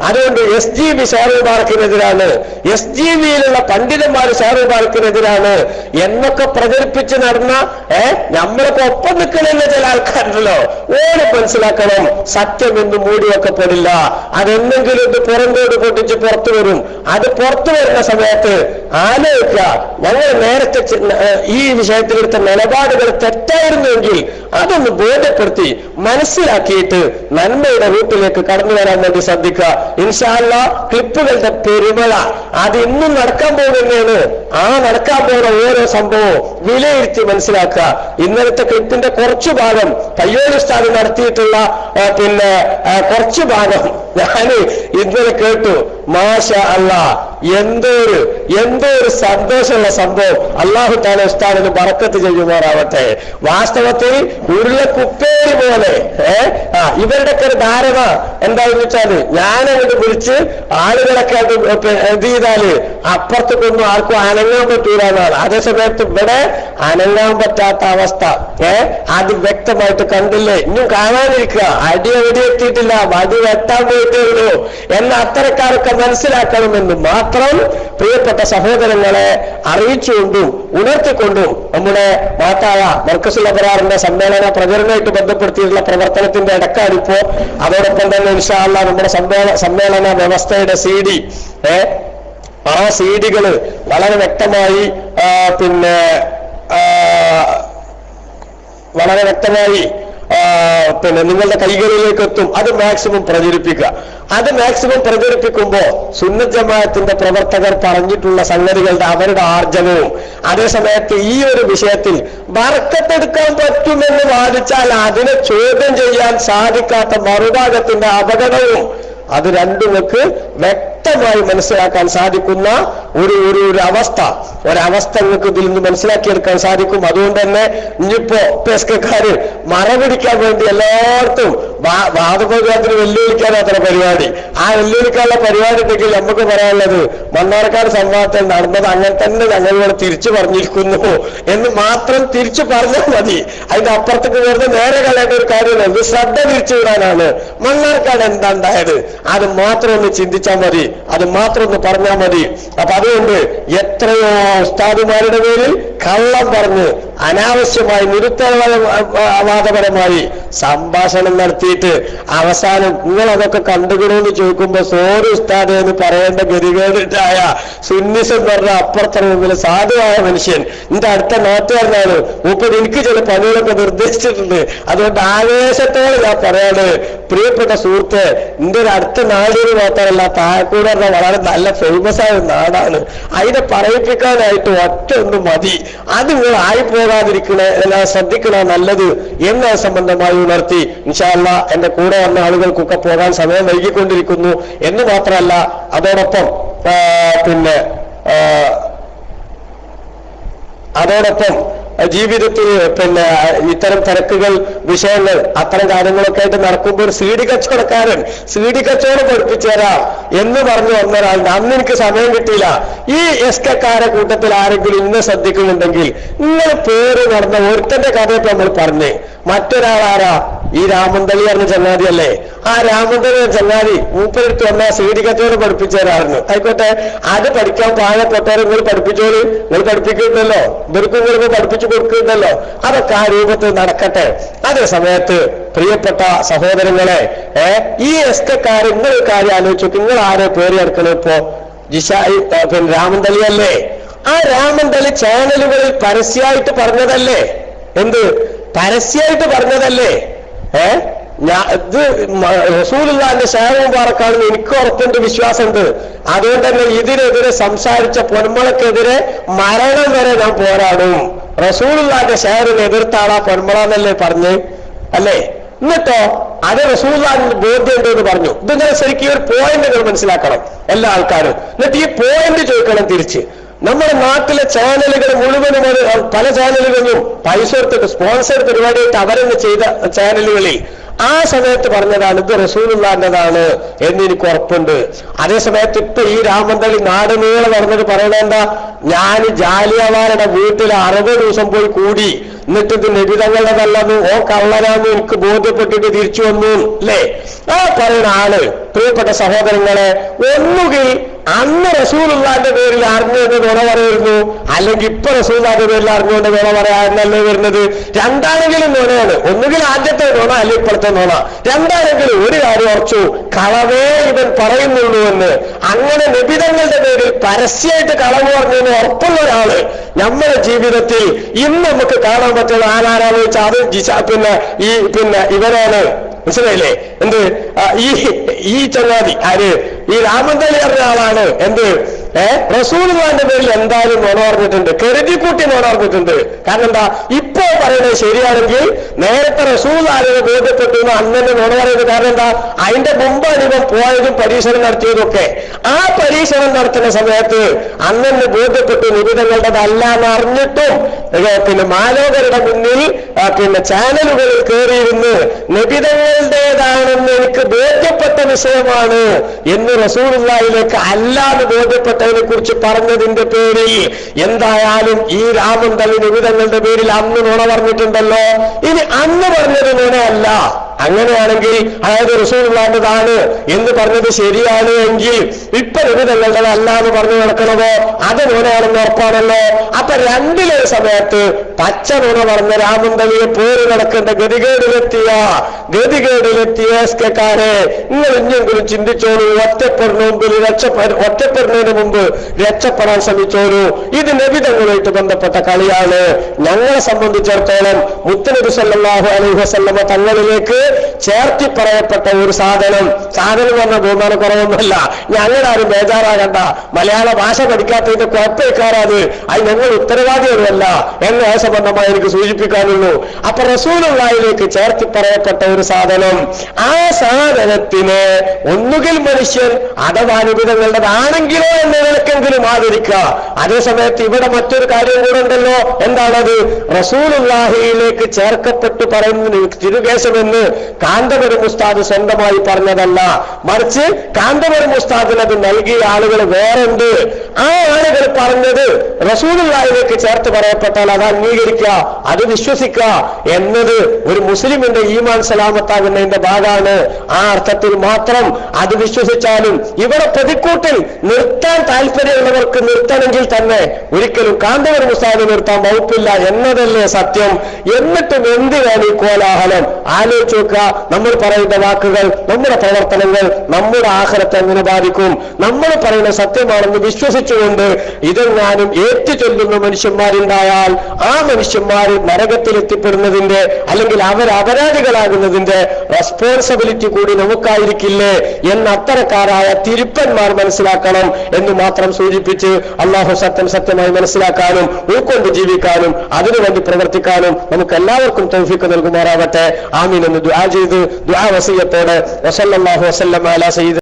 അതുകൊണ്ട് SGB ഷാറൂബാർക്കിനെതിരാണ്, SGBയിലുള്ള പണ്ഡിതന്മാർ ഷാറൂബാർക്കിനെതിരാണ് എന്നൊക്കെ പ്രചരിപ്പിച്ച് നടന്ന നമ്മളൊക്കെ ഒപ്പം നിൽക്കണമെന്ന ചില ആൾക്കാരുണ്ടല്ലോ. ഓരോ മനസ്സിലാക്കണം, സത്യം എന്ന് മൂടിവെക്കപ്പെടില്ല. അതെന്തെങ്കിലും ഇത് പുറന്തോട് പൊട്ടിച്ച് പുറത്തു വരും. അത് പുറത്തു വരുന്ന സമയത്ത് ആലോചിക്കുക, ഞങ്ങൾ നേരത്തെ ഈ വിഷയത്തിലെടുത്ത നിലപാടുകൾ തെറ്റായിരുന്നുവെങ്കിൽ അതൊന്ന് ബോധ്യപ്പെടുത്തി മനസ്സിലാക്കിയിട്ട് നന്മയുടെ റൂട്ടിലേക്ക് കടന്നു വരാൻ വേണ്ടി ശ്രദ്ധിക്കുക. ഇൻഷാ അല്ലാഹ് ക്ലിപ്പുകളുടെ പെരുമഴ അത് ഇന്നും നടക്കാൻ പോകുന്നതാണ്. ആ നടക്കാൻ പോകുന്ന ഓരോ സംഭവവും വിലയിരുത്തി മനസ്സിലാക്കുക. ഇന്നലത്തെ ക്ലിപ്പിന്റെ കുറച്ചു ഭാഗം പയ്യോളി ഉസ്താദ് നടത്തിയിട്ടുള്ള പിന്നെ കുറച്ചു ഭാഗം ഞാൻ ഇന്നലെ കേട്ടു. മാഷാ അല്ലാഹ്, എന്തോ ഒരു സന്തോഷമുള്ള സംഭവം. അല്ലാഹു തആല ഉസ്താദിന് ബറക്കത്ത് ചെയ്യുമാറാവട്ടെ. വാസ്തവത്തിൽ ഉരുളക്കുപ്പേരി പോലെ ഇവരുടെയൊക്കെ ഒരു ധാരണ എന്താണെന്ന് വെച്ചാല് ഞാനങ്ങോട്ട് വിളിച്ച് ആളുകളൊക്കെ ഇത് ചെയ്താല് അപ്പുറത്തേക്കൊന്നും ആർക്കും അനങ്ങാൻ പറ്റൂലെന്നാണ്. അതേസമയത്ത് ഇവിടെ അനങ്ങാൻ പറ്റാത്ത അവസ്ഥ അത് വ്യക്തമായിട്ട് കണ്ടില്ലേ? ഇനിയും കാണാനിരിക്കുക. അടി എത്തിയിട്ടില്ല, വടി വെട്ടാൻ പോയിട്ടേ ഉള്ളൂ എന്ന അത്തരക്കാരൊക്കെ മനസ്സിലാക്കണമെന്ന് മാത്രം പ്രിയപ്പെട്ട സഹോദരങ്ങളെ അറിയിച്ചുകൊണ്ടും ഉണർത്തിക്കൊണ്ടും നമ്മുടെ മാതായ മർക്കസുൽ അബ്റാറിന്റെ സമ്മേളന പ്രചരണമായിട്ട് ബന്ധപ്പെടുത്തിയിട്ടുള്ള പ്രവർത്തനത്തിന്റെ ഇടക്കാരിപ്പോ അതോടൊപ്പം തന്നെ ഇൻഷാ അല്ലാഹ് നമ്മുടെ സമ്മേളന വ്യവസ്ഥയുടെ CD ആ CDകള് വളരെ വ്യക്തമായി പിന്നെ നിങ്ങളുടെ കൈകളിലേക്ക് എത്തും. അത് മാക്സിമം പ്രചരിപ്പിക്കുക. അത് മാക്സിമം പ്രചരിപ്പിക്കുമ്പോൾ സുന്നത്ത് ജമാഅത്തിന്റെ പ്രവർത്തകർ പറഞ്ഞിട്ടുള്ള സംഗതികളുടെ അവരുടെ ആർജവവും അതേസമയത്ത് ഈ ഒരു വിഷയത്തിൽ ബർക്കത്തെടുക്കാൻ പറ്റുമെന്ന് വാദിച്ചാൽ അതിനെ ചോദ്യം ചെയ്യാൻ സാധിക്കാത്ത മറുഭാഗത്തിന്റെ അപകടവും അത് രണ്ടുമൊക്കെ വ്യക്തമായി മനസ്സിലാക്കാൻ സാധിക്കുന്ന ഒരു ഒരവസ്ഥ നിങ്ങൾക്ക് ഇതിൽ നിന്ന് മനസ്സിലാക്കിയെടുക്കാൻ സാധിക്കും. അതുകൊണ്ട് തന്നെ ഇനിയിപ്പോ പേസ്കക്കാര് മറപിടിക്കാൻ വേണ്ടി എല്ലായിടത്തും വാദപ്രതിവാദത്തിന് വെല്ലുവിളിക്കാനാത്ര പരിപാടി. ആ വെല്ലുവിളിക്കാനുള്ള പരിപാടി ഉണ്ടെങ്കിൽ നമുക്ക് പറയാനുള്ളത് മണ്ണാർക്കാട് സംവാദത്തിൽ നടന്നത് അങ്ങനെ തന്നെ ഞങ്ങളിവിടെ തിരിച്ചു പറഞ്ഞിരിക്കുന്നു എന്ന് മാത്രം തിരിച്ചു പറഞ്ഞാൽ മതി. അതിന്റെ അപ്പുറത്തേക്ക് വെറുതെ നേരെ കളയേണ്ട ഒരു കാര്യമല്ല. ശ്രദ്ധ തിരിച്ചുവിടാനാണ്. മണ്ണാർക്കാട് എന്താ ഉണ്ടായത് അത് മാത്രം ഒന്ന് ചിന്തിച്ചാൽ മതി, അത് മാത്രം ഒന്ന് പറഞ്ഞാൽ മതി. അപ്പൊ അതുകൊണ്ട് എത്രയോ ഉസ്താദുമാരുടെ പേരിൽ കള്ളം പറഞ്ഞ് അനാവശ്യമായി നിരുത്തരവാദപരമായി സംഭാഷണം നടത്തിയിട്ട് അവസാനം നിങ്ങൾ അതൊക്കെ കണ്ടുകിടുമെന്ന് ചോദിക്കുമ്പോ സോറി ഉസ്താദ് എന്ന് പറയേണ്ട ഗതികേടായ സുന്നിസം പറഞ്ഞ അപ്പുറത്തെ മുമ്പിൽ സാധുവായ മനുഷ്യൻ എന്റെ അടുത്ത നാട്ടുകാരനാണ്. മൂപ്പർ എനിക്ക് ചില പണികളൊക്കെ നിർദ്ദേശിച്ചിട്ടുണ്ട്. അതുകൊണ്ട് ആവേശത്തോടെ ഞാൻ പറയാണ്, പ്രിയപ്പെട്ട സുഹൃത്തെ, എന്റെ ഒരു അടുത്ത നാടിന് മാത്രമല്ല താഴെക്കൂടെ വളരെ നല്ല ഫേമസ് ആയ നാടാണ്. അതിനെ പറയിപ്പിക്കാനായിട്ട് ഒറ്റ ഒന്ന് മതി. അത് നിങ്ങൾ ആയിപ്പോകാതിരിക്കണേ, ശ്രദ്ധിക്കണ നല്ലത് എന്ന സംബന്ധമായി ഉണർത്തി ഇൻഷാ അല്ലാഹ് എന്റെ കൂടെ വന്ന ആളുകൾക്കൊക്കെ പോകാൻ സമയം വൈകിക്കൊണ്ടിരിക്കുന്നു എന്ന് മാത്രമല്ല അതോടൊപ്പം ജീവിതത്തിൽ ഇത്തരം തിരക്കുകൾ വിഷയങ്ങൾ അത്തരം കാര്യങ്ങളൊക്കെ ആയിട്ട് നടക്കുമ്പോൾ ഒരു CD കച്ചവടക്കാരൻ CD കച്ചവടം പഠിപ്പിച്ചു തരാം എന്ന് പറഞ്ഞു വന്ന ഒരാളുണ്ട്. അന്ന് എനിക്ക് സമയം കിട്ടിയില്ല. ഈ SKക്കാരെ കൂട്ടത്തിൽ ആരെങ്കിലും ഇന്ന് ശ്രദ്ധിക്കുന്നുണ്ടെങ്കിൽ നിങ്ങൾ പേര് നടന്ന ഒരുത്തന്റെ കഥയൊക്കെ നമ്മൾ പറഞ്ഞേ. മറ്റൊരാളാരാ ഈ രാമന്തളി പറഞ്ഞ ചങ്ങാതി അല്ലേ, ആ രാമന്തളി ചങ്ങാതി മൂപ്പരെടുത്ത് വന്ന സീഡിക്കത്തോട് പഠിപ്പിച്ചു തരാറുണ്ട്. ആയിക്കോട്ടെ, അത് പഠിക്കാൻ പാഴപ്പെട്ടവരെ നിങ്ങൾ പഠിപ്പിച്ചോളൂ, നിങ്ങൾ പഠിപ്പിക്കുന്നുണ്ടല്ലോ, ഇവർക്കും നിങ്ങൾക്ക് പഠിപ്പിച്ചു കൊടുക്കുന്നുണ്ടല്ലോ, അതൊക്കെ ആ രൂപത്തിൽ നടക്കട്ടെ. അതേ സമയത്ത് പ്രിയപ്പെട്ട സഹോദരങ്ങളെ, ഈ എസ്കക്കാർ ഇന്നൊരു കാര്യം ആലോചിച്ചു, നിങ്ങൾ ആരെ പേര് ചേർക്കണം? ഇപ്പോ പിന്നെ രാമന്തളി അല്ലേ, ആ രാമന്തളി ചാനലുകളിൽ പരസ്യമായിട്ട് പറഞ്ഞതല്ലേ, എന്ത് പരസ്യമായിട്ട് പറഞ്ഞതല്ലേ? ഇത് റസൂലുള്ളാഹിന്റെ ഷാഹ് മുബാറക്കാണെന്ന് എനിക്ക് ഉറപ്പുണ്ട്, വിശ്വാസമുണ്ട്. അതുകൊണ്ട് തന്നെ ഇതിനെതിരെ സംസാരിച്ച പൊന്മളക്കെതിരെ മരണം വരെ ഞാൻ പോരാടും. റസൂലുള്ളാഹിന്റെ ഷാഹിനെ എതിർത്താളാ പൊന്മളന്നല്ലേ പറഞ്ഞ് അല്ലേ? എന്നിട്ടോ അത് റസൂലുള്ളാഹിന്റെ ബോധ്യമുണ്ട് എന്ന് പറഞ്ഞു. ഇതിങ്ങനെ ശരിക്കും ഒരു പോയിന്റ് നിങ്ങൾ മനസ്സിലാക്കണം എല്ലാ ആൾക്കാരും. എന്നിട്ട് ഈ പോയിന്റ് ചോദിക്കണം തിരിച്ച്. നമ്മുടെ നാട്ടിലെ ചാനലുകൾ മുഴുവനും പല ചാനലുകളിലും പൈസ എടുത്തിട്ട് സ്പോൺസർ പരിപാടിയായിട്ട് അവരെന്ന് ചെയ്ത ചാനലുകളിൽ ആ സമയത്ത് പറഞ്ഞതാണ് ഇത് റസൂലുള്ളാഹിന്റേതാണ് എന്ന് എനിക്ക് ഉറപ്പുണ്ട്. അതേസമയത്ത് ഇപ്പൊ ഈ രാമന്തളി നാട് നീളം പറഞ്ഞത് പറയണ എന്താ, ഞാൻ ജാലിയവാരുടെ വീട്ടിൽ 60 ദിവസം പോയി കൂടി, എന്നിട്ട് ഇത് നബിതങ്ങളുടേതല്ലെന്ന് ഓ കള്ളനാന്ന് എനിക്ക് ബോധ്യപ്പെട്ടിട്ട് തിരിച്ചു വന്നു അല്ലേ? ആ പറയുന്ന ആള് പ്രിയപ്പെട്ട സഹോദരങ്ങളെ, ഒന്നുകിൽ അന്ന് റസൂലുള്ളാഹിന്റെ പേരിൽ അറിഞ്ഞുകൊണ്ട് നുണ പറയുന്നു, അല്ലെങ്കിൽ ഇപ്പൊ റസൂലുള്ളാഹിന്റെ പേരിൽ അറിഞ്ഞുകൊണ്ട് നുണ പറയാനല്ലേ വരുന്നത്. രണ്ടാണെങ്കിലും നുണയാണ്. ഒന്നുകിൽ ആദ്യത്തെ നുണ അല്ലെങ്കിൽ ഇപ്പോഴത്തെ നുണ. രണ്ടാണെങ്കിലും ഒരു കാര്യം ഉറച്ചു, കളവേ ഇവൻ പറയുന്നുള്ളൂ എന്ന്. അങ്ങനെ നബിതങ്ങളുടെ പേരിൽ പരസ്യമായിട്ട് കളവ് പറഞ്ഞതിന് ഉറപ്പുള്ള ഒരാള് നമ്മുടെ ജീവിതത്തിൽ ഇന്ന് നമുക്ക് കാണാൻ പറ്റുന്ന ആരാണെന്ന് വെച്ചാൽ അത് പിന്നെ ഇവരാണ്. മനസ്സിലായില്ലേ? എന്ത് ഈ ചങ്ങാതി ആര്, ഈ രാമന്തളി പറഞ്ഞ ആളാണ്. എന്ത് റസൂലുള്ളാഹിന്റെ പേരിൽ എന്തായാലും നുണ പറഞ്ഞിട്ടുണ്ട്, കരുതിക്കൂട്ടി നുണ പറഞ്ഞിട്ടുണ്ട്. കാരണം എന്താ, ഇപ്പോ പറയുന്നത് ശരിയാണെങ്കിൽ നേരത്തെ റസൂലുള്ളാഹിനെ ബോധ്യപ്പെട്ടു അന്ന് തന്നെ നുണ പറയുന്നത്. കാരണം എന്താ, അതിന്റെ മുമ്പാണ് ഇവൻ പോയതും പരീക്ഷണം നടത്തിയതൊക്കെ. ആ പരീക്ഷണം നടത്തുന്ന സമയത്ത് അന്നെ ബോധ്യപ്പെട്ടു നിബിധങ്ങളുടേതല്ല എന്ന് അറിഞ്ഞിട്ടും പിന്നെ മാലോകരുടെ മുന്നിൽ ചാനലുകളിൽ കയറിയിരുന്ന് നിബിധങ്ങളുടേതാണെന്ന് എനിക്ക് ബോധ്യപ്പെട്ട വിഷയമാണ് എന്ന് റസൂലുള്ളാഹിയിലേക്ക് അല്ലാതെ ബോധ്യപ്പെട്ടതിനെ കുറിച്ച് പറഞ്ഞതിന്റെ പേരിൽ എന്തായാലും ഈ രാമന്തളി നിബിധങ്ങളുടെ പേരിൽ അന്ന് നുണ പറഞ്ഞിട്ടുണ്ടല്ലോ. ഇനി അന്ന് പറഞ്ഞത് നുണയല്ല, അങ്ങനെയാണെങ്കിൽ അതായത് റസൂലുള്ളാഹിന്റേതാണ് എന്ന് പറഞ്ഞത് ശരിയാണ് എങ്കിൽ ഇപ്പൊ നിബിധങ്ങളുടേതല്ല എന്ന് പറഞ്ഞു നടക്കണതോ അത് നുണയാണെന്ന് ഉറപ്പാണല്ലോ. അപ്പൊ രണ്ടിലൊരു സമയത്ത് പച്ച നുണ പറഞ്ഞ രാമന്തളിയെ പേര് നടക്കേണ്ട ഗതികേടിലെത്തിയ എസ്കക്കാരെ നിങ്ങൾ ഇനിയെങ്കിലും ചിന്തിച്ചോളൂ. ഒറ്റപ്പെടുന്നതിന് മുമ്പ് രക്ഷപ്പെടാൻ ശ്രമിച്ചോളൂ. ഇത് നബിതങ്ങളുമായിട്ട് ബന്ധപ്പെട്ട കളിയാണ്. ഞങ്ങളെ സംബന്ധിച്ചിടത്തോളം മുത്തുനബി സല്ലല്ലാഹു അലൈഹി വസല്ലമ തങ്ങളിലേക്ക് ചേർത്തി പറയപ്പെട്ട ഒരു സാധനം പറഞ്ഞ ബഹുമാനക്കുറവൊന്നുമല്ല. ഞങ്ങളാരും ബേജാറാകണ്ട, മലയാള ഭാഷ പഠിക്കാത്തതിന്റെ കുഴപ്പക്കാരാത്, അത് ഞങ്ങൾ ഉത്തരവാദികളല്ല എന്ന് സംബന്ധമായി എനിക്ക് സൂചിപ്പിക്കാനുള്ളൂ. അപ്പൊ റസൂലുള്ളാഹിയിലേക്ക് ചേർത്തി പറയപ്പെട്ട ഒരു സാധനം, ആ സാധനത്തിന് ഒന്നുകിൽ മനുഷ്യൻ അഥവാ നിബിധങ്ങളുടേതാണെങ്കിലോ എന്ന നിലക്കെങ്കിലും ആദരിക്കുക. അതേസമയത്ത് ഇവിടെ മറ്റൊരു കാര്യം കൂടെ ഉണ്ടല്ലോ. എന്താണത്? റസൂലുള്ളാഹിയിലേക്ക് ചേർക്കപ്പെട്ടു പറയുന്ന തിരുകേശമെന്ന് കാന്തപുരം ഉസ്താദ് സ്വന്തമായി പറഞ്ഞതല്ല, മറിച്ച് കാന്തപുരം ഉസ്താദിന് അത് നൽകിയ ആളുകൾ വേറുണ്ട്. ആ ആളുകൾ പറഞ്ഞത് റസൂലുള്ളാഹിയിലേക്ക് ചേർത്ത് പറയപ്പെട്ടാൽ അത് അംഗീകരിക്കുക, അത് വിശ്വസിക്കുക എന്നത് ഒരു മുസ്ലിമിന്റെ ഈമാൻ സലാമത്താകുന്നതിന്റെ ഭാഗമാണ്. ആ അർത്ഥത്തിൽ മാത്രം അത് വിശ്വസിച്ചാലും ഇവിടെ പ്രതിക്കൂട്ടിൽ നിർത്താൻ താല്പര്യമുള്ളവർക്ക് നിർത്തണമെങ്കിൽ തന്നെ ഒരിക്കലും കാന്തപുരം ഉസ്താദ് നിർത്താൻ വകുപ്പില്ല എന്നതല്ലേ സത്യം. എന്നിട്ടും എന്തിനാണ് ഈ കോലാഹലം? ആലോചിച്ച് നോക്കുക. നമ്മൾ പറയുന്ന വാക്കുകൾ, നമ്മുടെ പ്രവർത്തനങ്ങൾ നമ്മുടെ ആഖിറത്തെ എങ്ങനെ ബാധിക്കും? നമ്മൾ പറയുന്ന സത്യമാണെന്ന് വിശ്വസിച്ചുകൊണ്ട് ഇതെങ്ങാനും ഏറ്റുചൊല്ലുന്ന മനുഷ്യന്മാരുണ്ടായാൽ ആ മനുഷ്യന്മാർ നരകത്തിൽ എത്തിപ്പെടുന്നതിന്റെ അല്ലെങ്കിൽ അപരാധികളാകുന്നതിന്റെ റെസ്പോൺസിബിലിറ്റി കൂടി നമുക്കായിരിക്കില്ലേ എന്ന് അത്തരക്കാരായ തിരുപ്പന്മാർ മനസ്സിലാക്കണം എന്ന് മാത്രം സൂചിപ്പിച്ച് അല്ലാഹു സത്യമായി മനസ്സിലാക്കാനും ഉൾക്കൊണ്ട് ജീവിക്കാനും അതിനുവേണ്ടി പ്രവർത്തിക്കാനും നമുക്ക് എല്ലാവർക്കും തൗഫീഖ് നൽകുമാറാവട്ടെ. ആമീൻ എന്ന് ദുആ ചെയ്ത് ദുആ വസിയത്തോടെ വസല്ലല്ലാഹു വസല്ലമ അലാ സയ്യിദിനാ